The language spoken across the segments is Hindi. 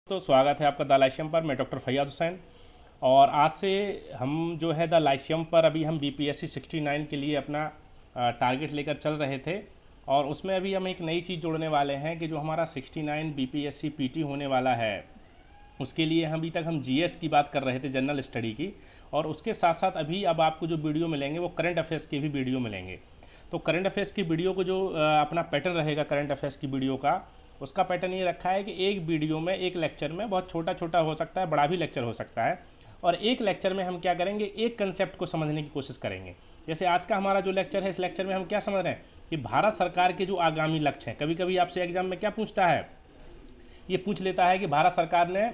तो स्वागत है आपका द लाइशियम पर। मैं डॉक्टर फैयाज हुसैन और आज से हम जो है द लाइशियम पर अभी हम बीपीएससी 69 के लिए अपना टारगेट लेकर चल रहे थे और उसमें अभी हम एक नई चीज़ जोड़ने वाले हैं कि जो हमारा 69 बीपीएससी पीटी होने वाला है उसके लिए हम अभी तक हम जीएस की बात कर रहे थे, जनरल स्टडी की, और उसके साथ साथ अभी अब आपको जो वीडियो मिलेंगे वो करंट अफेयर्स के भी वीडियो मिलेंगे। तो करंट अफेयर्स की वीडियो को जो अपना पैटर्न रहेगा करंट अफेयर्स की वीडियो का, उसका पैटर्न ये रखा है कि एक वीडियो में एक लेक्चर में बहुत छोटा छोटा हो सकता है, बड़ा भी लेक्चर हो सकता है, और एक लेक्चर में हम क्या करेंगे, एक कंसेप्ट को समझने की कोशिश करेंगे। जैसे आज का हमारा जो लेक्चर है, इस लेक्चर में हम क्या समझ रहे हैं कि भारत सरकार के जो आगामी लक्ष्य हैं। कभी कभी आपसे एग्जाम में क्या पूछता है, ये पूछ लेता है कि भारत सरकार ने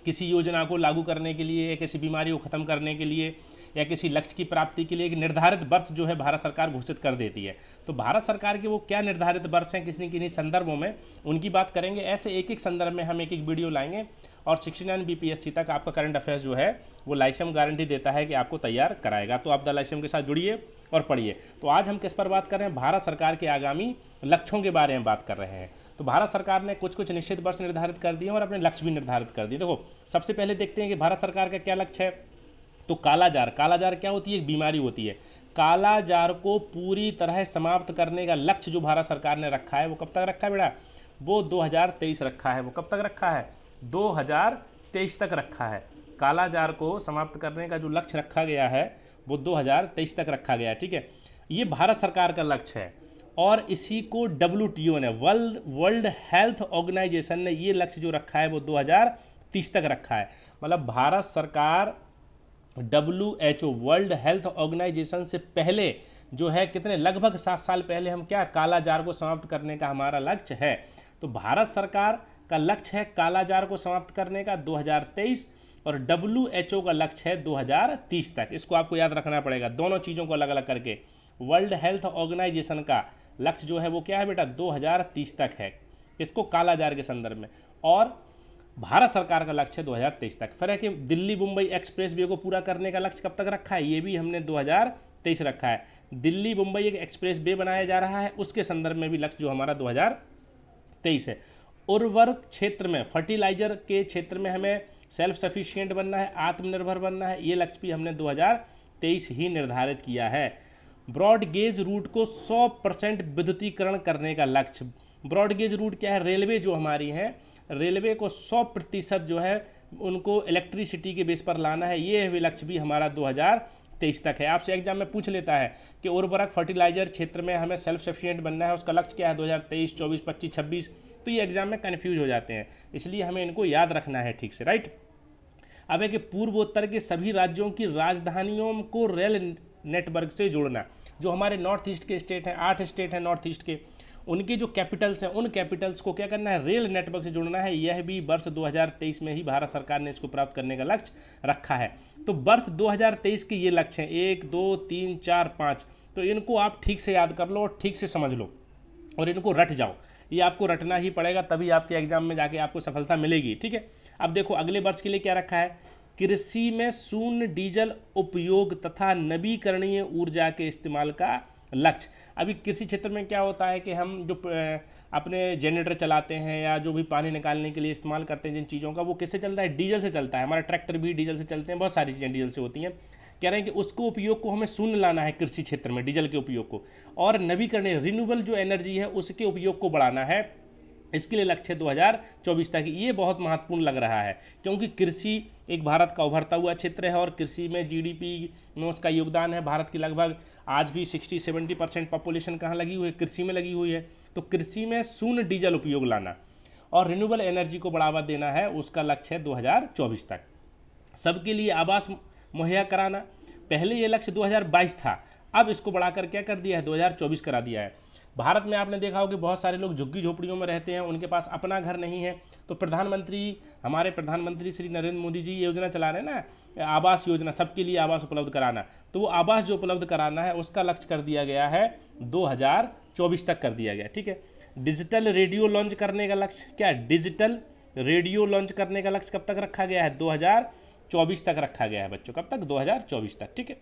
किसी योजना को लागू करने के लिए या किसी बीमारी को ख़त्म करने के लिए या किसी लक्ष्य की प्राप्ति के लिए एक निर्धारित वर्ष जो है भारत सरकार घोषित कर देती है। तो भारत सरकार के वो क्या निर्धारित वर्ष हैं, किसी किन्हीं संदर्भों में उनकी बात करेंगे। ऐसे एक एक संदर्भ में हम एक एक वीडियो लाएंगे और 69 बीपीएससी तक आपका करंट अफेयर्स जो है वो लाइशियम गारंटी देता है कि आपको तैयार कराएगा। तो आप द लाइशियम के साथ जुड़िए और पढ़िए। तो आज हम किस पर बात कर रहे हैं, भारत सरकार के आगामी लक्ष्यों के बारे में बात कर रहे हैं। तो भारत सरकार ने कुछ कुछ निश्चित वर्ष निर्धारित कर दिए और अपने लक्ष्य भी निर्धारित कर दिए। देखो, सबसे पहले देखते हैं कि भारत सरकार का क्या लक्ष्य है। तो कालाजार, कालाजार क्या होती है, एक बीमारी होती है। कालाजार को पूरी तरह समाप्त करने का लक्ष्य जो भारत सरकार ने रखा है वो कब तक रखा है बेटा, वो 2023 रखा है। वो कब तक रखा है, 2023 तक रखा है। कालाजार को समाप्त करने का जो लक्ष्य रखा गया है वो 2023 तक रखा गया है। ठीक है, ये भारत सरकार का लक्ष्य है और इसी को WTO ने, वर्ल्ड हेल्थ ऑर्गेनाइजेशन ने, ये लक्ष्य जो रखा है वो 2030 तक रखा है। मतलब भारत सरकार WHO वर्ल्ड हेल्थ ऑर्गेनाइजेशन से पहले जो है कितने, लगभग 7 साल पहले हम क्या, कालाजार को समाप्त करने का हमारा लक्ष्य है। तो भारत सरकार का लक्ष्य है कालाजार को समाप्त करने का 2023 और WHO का लक्ष्य है 2030 तक। इसको आपको याद रखना पड़ेगा, दोनों चीज़ों को अलग अलग करके। वर्ल्ड हेल्थ ऑर्गेनाइजेशन का लक्ष्य जो है वो क्या है बेटा, 2030 तक है, इसको कालाजार के संदर्भ में, और भारत सरकार का लक्ष्य 2023 तक। फिर है कि दिल्ली मुंबई एक्सप्रेस वे को पूरा करने का लक्ष्य कब तक रखा है, ये भी हमने 2023 रखा है। दिल्ली मुंबई एक एक्सप्रेस वे बनाया जा रहा है, उसके संदर्भ में भी लक्ष्य जो हमारा 2023 है। उर्वरक क्षेत्र में, फर्टिलाइजर के क्षेत्र में हमें सेल्फ सफिशिएंट बनना है, आत्मनिर्भर बनना है, ये लक्ष्य भी हमने 2023 ही निर्धारित किया है। ब्रॉड गेज रूट को 100% विद्युतीकरण करने का लक्ष्य। ब्रॉड गेज रूट क्या है, रेलवे जो हमारी है, रेलवे को 100% जो है उनको इलेक्ट्रिसिटी के बेस पर लाना है, ये लक्ष्य भी हमारा 2023 तक है। आपसे एग्जाम में पूछ लेता है कि उर्वरक फर्टिलाइजर क्षेत्र में हमें सेल्फ सफिशिएंट बनना है, उसका लक्ष्य क्या है, 2023, 24, 25, 26। तो ये एग्जाम में कन्फ्यूज हो जाते हैं, इसलिए हमें इनको याद रखना है ठीक से, राइट। अब है कि पूर्वोत्तर के सभी राज्यों की राजधानियों को रेल नेटवर्क से जोड़ना। जो हमारे नॉर्थ ईस्ट के स्टेट हैं, 8 स्टेट हैं नॉर्थ ईस्ट के, उनके जो कैपिटल्स हैं, उन कैपिटल्स को क्या करना है, रेल नेटवर्क से जोड़ना है। यह भी वर्ष 2023 में ही भारत सरकार ने इसको प्राप्त करने का लक्ष्य रखा है। तो वर्ष 2023 के ये लक्ष्य हैं, 1, 2, 3, 4, 5। तो इनको आप ठीक से याद कर लो और ठीक से समझ लो और इनको रट जाओ। ये आपको रटना ही पड़ेगा, तभी आपके एग्जाम में जाके आपको सफलता मिलेगी। ठीक है, अब देखो अगले वर्ष के लिए क्या रखा है, कृषि में शून्य डीजल उपयोग तथा नवीकरणीय ऊर्जा के इस्तेमाल का लक्ष्य। अभी कृषि क्षेत्र में क्या होता है कि हम जो अपने जनरेटर चलाते हैं या जो भी पानी निकालने के लिए इस्तेमाल करते हैं जिन चीज़ों का, वो किससे चलता है, डीजल से चलता है। हमारा ट्रैक्टर भी डीजल से चलते हैं, बहुत सारी चीज़ें डीजल से होती हैं। कह रहे हैं कि उसको उपयोग को हमें शून्य लाना है कृषि क्षेत्र में, डीजल के उपयोग को, और नवीकरणीय रिन्यूएबल जो एनर्जी है उसके उपयोग को बढ़ाना है। इसके लिए लक्ष्य 2024 तक। ये बहुत महत्वपूर्ण लग रहा है क्योंकि कृषि एक भारत का उभरता हुआ क्षेत्र है और कृषि में जीडीपी में उसका योगदान है। भारत की लगभग आज भी 60-70% पॉपुलेशन कहाँ लगी हुई है, कृषि में लगी हुई है। तो कृषि में शून्य डीजल उपयोग लाना और रिन्यूएबल एनर्जी को बढ़ावा देना है, उसका लक्ष्य है 2024 तक। सबके लिए आवास मुहैया कराना, पहले ये लक्ष्य 2022 था, अब इसको बढ़ाकर क्या कर दिया है, 2024 करा दिया है। भारत में आपने देखा हो कि बहुत सारे लोग झुग्गी झोपड़ियों में रहते हैं, उनके पास अपना घर नहीं है। तो हमारे प्रधानमंत्री श्री नरेंद्र मोदी जी ये योजना चला रहे हैं ना, आवास योजना, सबके लिए आवास उपलब्ध कराना। तो वो आवास जो उपलब्ध कराना है उसका लक्ष्य कर दिया गया है 2024 तक कर दिया गया। ठीक है, डिजिटल रेडियो लॉन्च करने का लक्ष्य क्या है, डिजिटल रेडियो लॉन्च करने का लक्ष्य कब तक रखा गया है, 2024 तक रखा गया है बच्चों। कब तक, 2024 तक। ठीक है,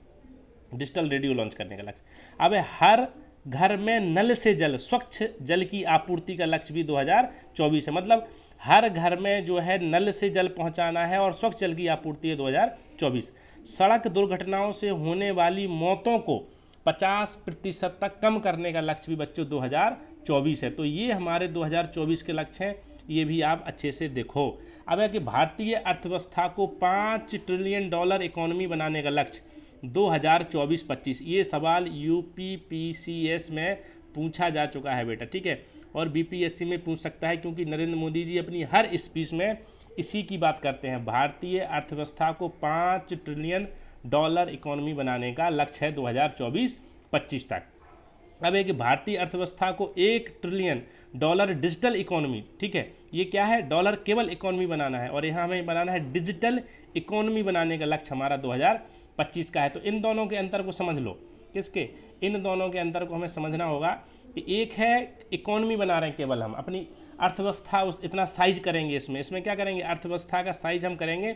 डिजिटल रेडियो लॉन्च करने का लक्ष्य। अब हर घर में नल से जल, स्वच्छ जल की आपूर्ति का लक्ष्य भी 2024 है। मतलब हर घर में जो है नल से जल पहुंचाना है और स्वच्छ जल की आपूर्ति है 2024। सड़क दुर्घटनाओं से होने वाली मौतों को 50% तक कम करने का लक्ष्य भी बच्चों 2024 है। तो ये हमारे 2024 के लक्ष्य हैं, ये भी आप अच्छे से देखो। अब है कि भारतीय अर्थव्यवस्था को $5 ट्रिलियन इकोनॉमी बनाने का लक्ष्य 2024-25, ये सवाल यूपीपीसीएस में पूछा जा चुका है बेटा, ठीक है, और बीपीएससी में पूछ सकता है, क्योंकि नरेंद्र मोदी जी अपनी हर स्पीच में इसी की बात करते हैं। भारतीय अर्थव्यवस्था को $5 ट्रिलियन इकोनॉमी बनाने का लक्ष्य है 2024-25 तक। अब एक भारतीय अर्थव्यवस्था को $1 ट्रिलियन डिजिटल इकोनॉमी, ठीक है, ये क्या है, डॉलर केवल इकोनॉमी बनाना है, और यहाँ हमें बनाना है डिजिटल इकोनॉमी बनाने का लक्ष्य हमारा 2025 का है। तो इन दोनों के अंतर को समझ लो, किसके, इन दोनों के अंतर को हमें समझना होगा कि एक है इकोनॉमी बना रहे हैं केवल हम, अपनी अर्थव्यवस्था उस इतना साइज करेंगे, इसमें क्या करेंगे, अर्थव्यवस्था का साइज हम करेंगे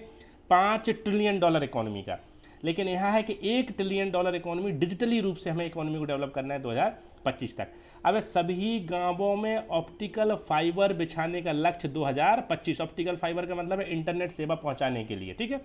$5 ट्रिलियन इकोनॉमी का। लेकिन यहाँ है कि $1 ट्रिलियन इकोनॉमी डिजिटली रूप से हमें इकोनॉमी को डेवलप करना है 2025 तक। अब सभी गांवों में ऑप्टिकल फाइबर बिछाने का लक्ष्य 2025, ऑप्टिकल फाइबर का मतलब है इंटरनेट सेवा पहुंचाने के लिए, ठीक है,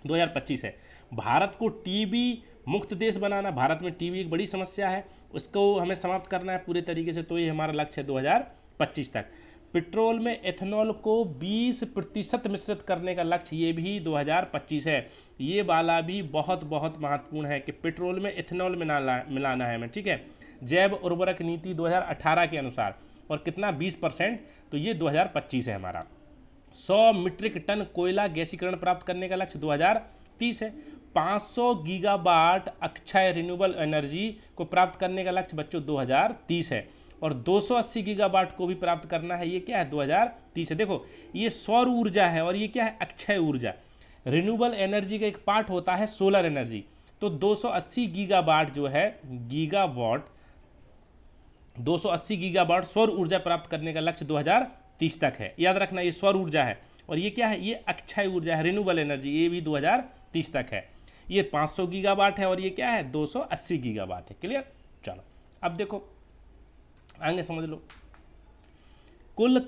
2025 है। भारत को टीबी मुक्त देश बनाना, भारत में टीबी एक बड़ी समस्या है, उसको हमें समाप्त करना है पूरे तरीके से, तो ये हमारा लक्ष्य है 2025 तक। पेट्रोल में एथेनॉल को 20% मिश्रित करने का लक्ष्य, ये भी 2025 है। ये वाला भी बहुत बहुत महत्वपूर्ण है कि पेट्रोल में एथेनॉल मिलाना है हमें, ठीक है, जैव उर्वरक नीति 2018 के अनुसार, और कितना 20%, तो ये 2025 है हमारा। 100 मीट्रिक टन कोयला गैसीकरण प्राप्त करने का लक्ष्य 2030 है। 500 गीगावाट अक्षय रिन्यूएबल एनर्जी को प्राप्त करने का लक्ष्य बच्चों 2030 है, और 280 गीगावाट को भी प्राप्त करना है, ये क्या है, 2030 है। देखो ये सौर ऊर्जा है और ये क्या है, अक्षय ऊर्जा। रिन्यूएबल एनर्जी का एक पार्ट होता है सोलर एनर्जी, तो 280 गीगावाट जो है, 280 गीगावाट सौर ऊर्जा प्राप्त करने का लक्ष्य 2030 तक है। याद रखना ये सौर ऊर्जा है, और ये क्या है, ये अक्षय ऊर्जा है, रिन्यूएबल एनर्जी, ये भी 2030 तक है। ये 500 गीगावाट है और ये क्या है, 280 गीगावाट है। क्लियर, चलो अब देखो आगे समझ लो। कुल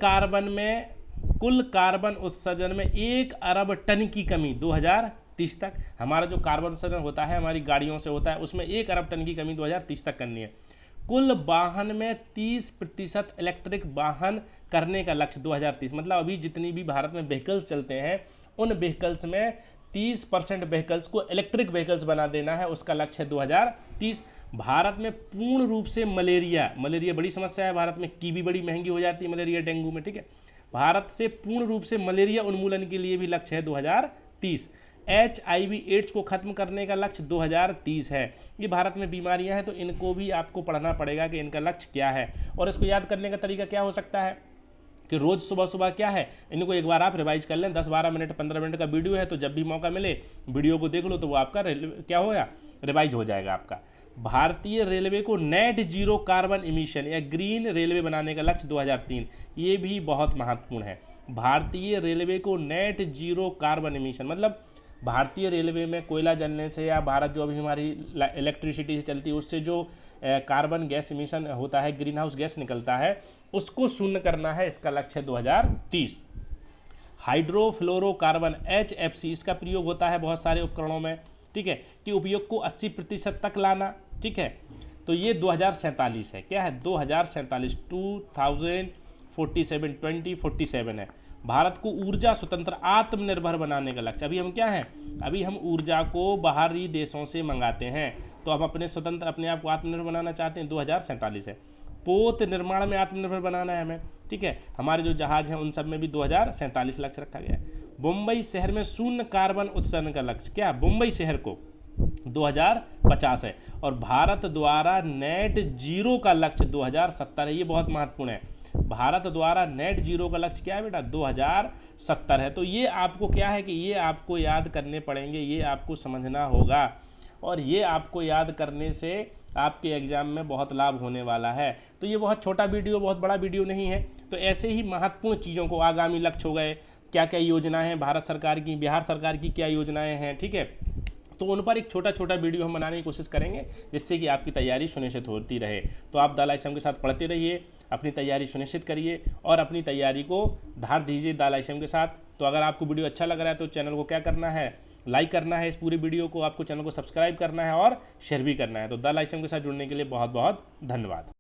कार्बन उत्सर्जन में 1 अरब टन की कमी 2030 तक। हमारा जो कार्बन उत्सर्जन होता है हमारी गाड़ियों से होता है, उसमें 1 अरब टन की कमी 2030 तक करनी है। कुल वाहन में 30% इलेक्ट्रिक वाहन करने का लक्ष्य 2030, मतलब अभी जितनी भी भारत में व्हीकल्स चलते हैं उन व्हीकल्स में 30% व्हीकल्स को इलेक्ट्रिक व्हीकल्स बना देना है, उसका लक्ष्य है 2030। भारत में पूर्ण रूप से मलेरिया बड़ी समस्या है भारत में, टीबी बड़ी महंगी हो जाती है मलेरिया डेंगू में, ठीक है, भारत से पूर्ण रूप से मलेरिया उन्मूलन के लिए भी लक्ष्य है 2030। HIV एड्स को खत्म करने का लक्ष्य 2030 है। ये भारत में बीमारियां हैं तो इनको भी आपको पढ़ना पड़ेगा कि इनका लक्ष्य क्या है, और इसको याद करने का तरीका क्या हो सकता है कि रोज़ सुबह सुबह क्या है, इनको एक बार आप रिवाइज कर लें, 10-12 मिनट 15 मिनट का वीडियो है, तो जब भी मौका मिले वीडियो को देख लो, तो वो आपका क्या होगा, रिवाइज हो जाएगा आपका। भारतीय रेलवे को नेट जीरो कार्बन इमिशन या ग्रीन रेलवे बनाने का लक्ष्य 2003, ये भी बहुत महत्वपूर्ण है। भारतीय रेलवे को नेट जीरो कार्बन इमिशन, मतलब भारतीय रेलवे में कोयला जलने से या भारत जो अभी हमारी इलेक्ट्रिसिटी से चलती है उससे जो कार्बन गैस इमिशन होता है, ग्रीन हाउस गैस निकलता है, उसको शून्य करना है, इसका लक्ष्य है 2030। हाइड्रोफ्लोरोकार्बन HFC, इसका प्रयोग होता है बहुत सारे उपकरणों में, ठीक है, कि उपयोग को 80% तक लाना, ठीक है, तो ये 2047 है। क्या है, 2047, 2047 है। भारत को ऊर्जा स्वतंत्र आत्मनिर्भर बनाने का लक्ष्य, अभी हम क्या हैं, अभी हम ऊर्जा को बाहरी देशों से मंगाते हैं, तो हम अपने आप को आत्मनिर्भर बनाना चाहते हैं, 2047 है। पोत निर्माण में आत्मनिर्भर बनाना है हमें, ठीक है, हमारे जो जहाज हैं उन सब में भी 2047 लक्ष्य रखा गया है। मुंबई शहर में शून्य कार्बन उत्सर्जन का लक्ष्य, क्या मुंबई शहर को 2050 है, और भारत द्वारा नेट जीरो का लक्ष्य 2070 है। ये बहुत महत्वपूर्ण है, भारत द्वारा नेट जीरो का लक्ष्य क्या है बेटा, 2070 है। तो ये आपको क्या है कि ये आपको याद करने पड़ेंगे, ये आपको समझना होगा, और ये आपको याद करने से आपके एग्जाम में बहुत लाभ होने वाला है। तो ये बहुत छोटा वीडियो, बहुत बड़ा वीडियो नहीं है। तो ऐसे ही महत्वपूर्ण चीज़ों को, आगामी लक्ष्य हो गए, क्या क्या योजनाएं हैं भारत सरकार की, बिहार सरकार की क्या योजनाएं हैं, ठीक है, तो उन पर एक छोटा छोटा वीडियो हम बनाने की कोशिश करेंगे जिससे कि आपकी तैयारी सुनिश्चित होती रहे। तो आप द लाइसम के साथ पढ़ते रहिए, अपनी तैयारी सुनिश्चित करिए और अपनी तैयारी को धार दीजिए द लाइसेम के साथ। तो अगर आपको वीडियो अच्छा लग रहा है तो चैनल को क्या करना है, लाइक करना है, इस पूरी वीडियो को आपको चैनल को सब्सक्राइब करना है और शेयर भी करना है। तो द लाइसेम के साथ जुड़ने के लिए बहुत बहुत धन्यवाद।